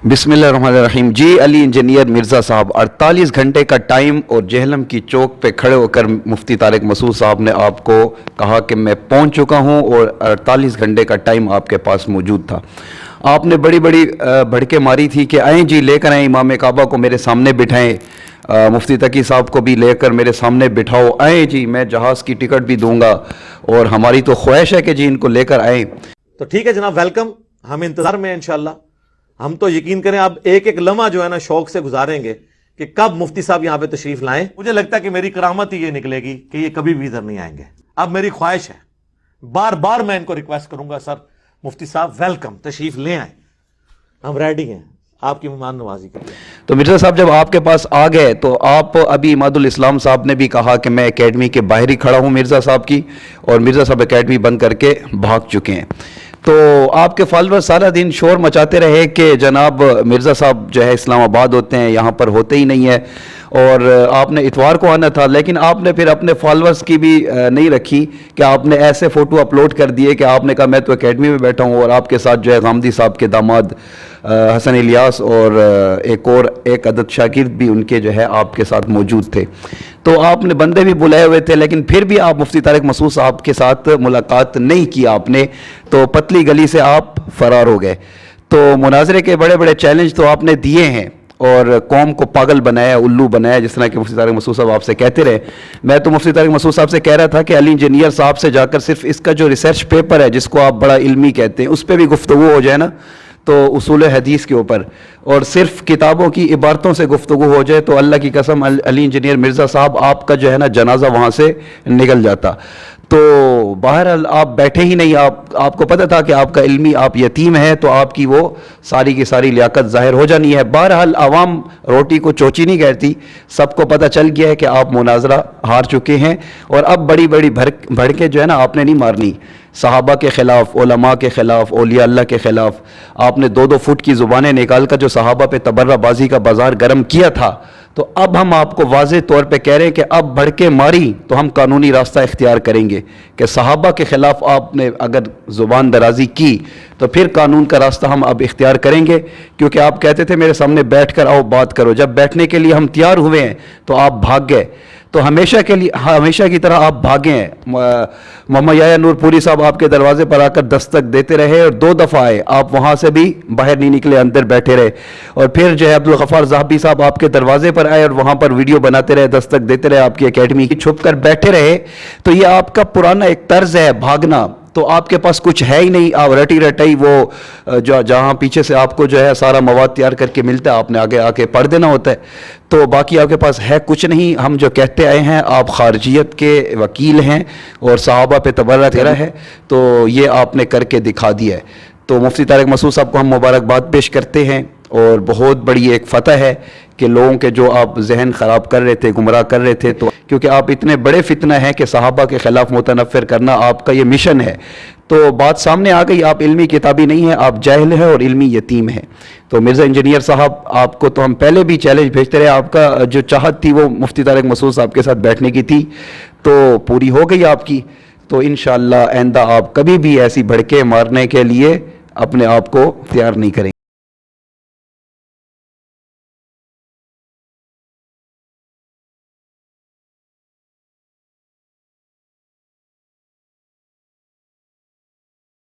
बिस्मिल्लाहिर्रहमानिर्रहीम। जी अली इंजीनियर मिर्ज़ा साहब, 48 घंटे का टाइम और जेहलम की चौक पे खड़े होकर मुफ्ती तारिक मसूद साहब ने आपको कहा कि मैं पहुंच चुका हूं और 48 घंटे का टाइम आपके पास मौजूद था। आपने बड़ी बड़ी भड़के मारी थी कि आएँ जी लेकर आएँ इमाम काबा को मेरे सामने बिठाएँ, मुफ्ती तकी साहब को भी लेकर मेरे सामने बिठाओ, आएँ जी मैं जहाज़ की टिकट भी दूंगा और हमारी तो ख्वाहिश है कि जी इनको लेकर आएँ। तो ठीक है जनाब, वेलकम। हम इंतजार में हैं इंशाल्लाह। हम तो यकीन करें अब एक एक लम्हा जो है ना शौक से गुजारेंगे कि कब मुफ्ती साहब यहाँ पे तशरीफ लाएं। मुझे लगता है कि मेरी करामत ही ये निकलेगी कि ये कभी भी इधर नहीं आएंगे। अब मेरी ख्वाहिश है, बार बार मैं इनको रिक्वेस्ट करूंगा, सर मुफ्ती साहब वेलकम, तशरीफ ले आए, हम रेडी हैं आपकी मेहमान नवाजी के लिए। तो मिर्ज़ा साहब जब आपके पास आ गए तो आप अभी इमादुल इस्लाम साहब ने भी कहा कि मैं एकेडमी के बाहर ही खड़ा हूँ मिर्ज़ा साहब की, और मिर्ज़ा साहब एकेडमी बंद करके भाग चुके हैं। तो आपके फॉलोअर सारा दिन शोर मचाते रहे कि जनाब मिर्ज़ा साहब जो है इस्लामाबाद होते हैं, यहाँ पर होते ही नहीं है, और आपने इतवार को आना था। लेकिन आपने फिर अपने फॉलोअर्स की भी नहीं रखी कि आपने ऐसे फ़ोटो अपलोड कर दिए कि आपने कहा मैं तो एकेडमी में बैठा हूँ और आपके साथ जो है गामदी साहब के दामाद हसन इलियास और एक अदद शाकिर भी उनके जो है आपके साथ मौजूद थे। तो आपने बंदे भी बुलाए हुए थे, लेकिन फिर भी आप मुफ्ती तारिक मसूद साहब के साथ मुलाकात नहीं की आपने, तो पतली गली से आप फरार हो गए। तो मुनाजरे के बड़े बड़े चैलेंज तो आपने दिए हैं और कौम को पागल बनाया, उल्लू बनाया, जिस तरह कि मुफ्ती तारिक मसूद साहब आपसे कहते रहे। मैं तो मुफ्ती तारिक मसूद साहब से कह रहा था कि अली इंजीनियर साहब से जाकर सिर्फ इसका जो रिसर्च पेपर है जिसको आप बड़ा इल्मी कहते हैं उस पर भी गुफ्तगू हो जाए ना, तो उसूल हदीस के ऊपर, और सिर्फ किताबों की इबारतों से गुफ्तगू हो जाए तो अल्लाह की कसम अली इंजीनियर मिर्ज़ा साहब आपका जो है ना जनाजा वहाँ से निकल जाता। तो बहरहाल आप बैठे ही नहीं, आपको पता था कि आपका इल्मी आप यतीम है, तो आपकी वो सारी की सारी लियाकत ज़ाहिर हो जानी है। बहरहाल आवाम रोटी को चोची नहीं कहती, सबको पता चल गया है कि आप मुनाजरा हार चुके हैं, और अब बड़ी बड़ी भड़कें जो है ना आपने नहीं मारनी। सहाबा के ख़िलाफ़, उलमा के ख़िलाफ़, औलिया अल्लाह के ख़िलाफ़ आपने 2-2 फुट की ज़ुबानें निकाल कर जो सहाबा पे तबर्राबाजी का बाज़ार गर्म किया था, तो अब हम आपको वाज़े तौर पे कह रहे हैं कि अब भड़के मारी तो हम कानूनी रास्ता इख्तियार करेंगे कि सहाबा के ख़िलाफ़ आपने अगर ज़ुबान दराज़ी की तो फिर कानून का रास्ता हम अब इख्तियार करेंगे। क्योंकि आप कहते थे मेरे सामने बैठ कर आओ बात करो, जब बैठने के लिए हम तैयार हुए हैं तो आप भाग गए। तो हमेशा के लिए हमेशा की तरह आप भागे हैं। मोहम्मद याया नूरपुरी साहब आपके दरवाजे पर आकर दस्तक देते रहे और 2 दफ़ा आए, आप वहाँ से भी बाहर नहीं निकले, अंदर बैठे रहे। और फिर जो है अब्दुल गफ्फार ज़ाहबी साहब आपके दरवाजे पर आए और वहाँ पर वीडियो बनाते रहे, दस्तक देते रहे, आपकी एकेडमी की छुप कर बैठे रहे। तो ये आपका पुराना एक तर्ज है भागना, तो आपके पास कुछ है ही नहीं। आप रटी रटाई वो जो जहाँ पीछे से आपको जो है सारा मवाद तैयार करके मिलता है, आपने आगे आके पढ़ देना होता है, तो बाकी आपके पास है कुछ नहीं। हम जो कहते आए हैं आप खारजियत के वकील हैं और सहाबा पे तबर्रा करा है, तो ये आपने करके दिखा दिया है। तो मुफ्ती तारिक मसूद साहब को हम मुबारकबाद पेश करते हैं, और बहुत बड़ी एक फ़तह है कि लोगों के जो आप जहन ख़राब कर रहे थे, गुमराह कर रहे थे, तो क्योंकि आप इतने बड़े फितना हैं कि सहाबा के ख़िलाफ़ मुतनफ़िर करना आपका ये मिशन है, तो बात सामने आ गई। आप इल्मी किताबी नहीं हैं, आप जाहिल हैं और इल्मी यतीम हैं। तो मिर्ज़ा इंजीनियर साहब आपको तो हम पहले भी चैलेंज भेजते रहे, आपका जो चाहत थी वो मुफ्ती तारिक मसूद साहब के साथ बैठने की थी, तो पूरी हो गई आपकी। तो इंशाअल्लाह आइंदा आप कभी भी ऐसी भड़के मारने के लिए अपने आप को तैयार नहीं करेंगे।